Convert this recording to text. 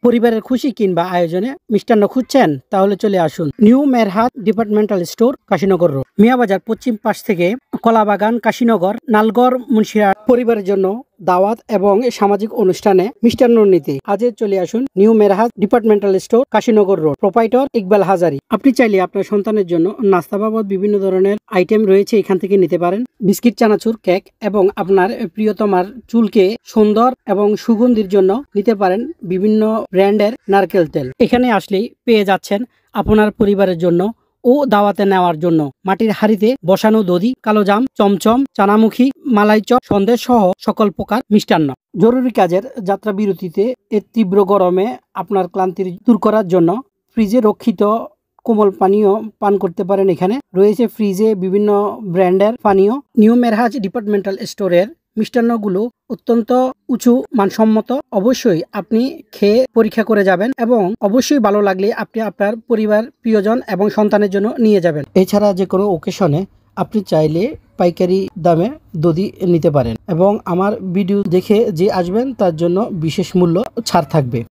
পরিবারের খুশি কিংবা আয়োজনে মিষ্টান্ন খুঁজছেন? তাহলে চলে আসুন new Merhat departmental store, Kashinagar road, Miyabazar পশ্চিম পাশ থেকে কলাবাগান, কাশীনগর, নালগড়, মুন্সিরহাট। পরিবারের জন্য দাওয়াত এবং সামাজিক অনুষ্ঠানে মিষ্টান্ন নিতে আজই চলে আসুন new Merhat departmental store, Kashinagar road. Proprietor Iqbal Hazari. আপনি চাইলে আপনার সন্তানের জন্য নাস্তা বাবদ বিভিন্ন ধরনের আইটেম রয়েছে, এখান থেকে নিতে পারেন। বিস্কিট, চানাচুর, কেক এবং আপনার প্রিয়তমার চুলকে সুন্দর এবং সুগন্ধির জন্য নিতে পারেন বিভিন্ন ব্র্যান্ডের নারকেল তেল। এখানে আসলেই পেয়ে যাচ্ছেন আপনার পরিবারের জন্য ও দাওয়াতে নেওয়ার জন্য মাটির হাড়িতে বসানো দধি, কালোজাম, চমচম, চানামুখী, মালাই চপ, সন্দেশ সহ সকল প্রকার মিষ্টান্ন। জরুরি কাজের যাত্রা বিরতিতে এ তীব্র গরমে আপনার ক্লান্তি দূর করার জন্য ফ্রিজে রক্ষিত কোমল পানীয় পান করতে পারেন। এখানে রয়েছে ফ্রিজে বিভিন্ন ব্র্যান্ডের পানীয়। নিউ মেরহাট ডিপার্টমেন্টাল স্টোরের মিষ্টান্নগুলো অত্যন্ত উঁচু মানসম্মত। অবশ্যই আপনি খেয়ে পরীক্ষা করে যাবেন এবং অবশ্যই ভালো লাগলে আপনি আপনার পরিবার, প্রিয়জন এবং সন্তানের জন্য নিয়ে যাবেন। এছাড়া যে কোনো ওকেশনে আপনি চাইলে পাইকারি দামে দধি নিতে পারেন এবং আমার ভিডিও দেখে যে আসবেন তার জন্য বিশেষ মূল্য ছাড় থাকবে।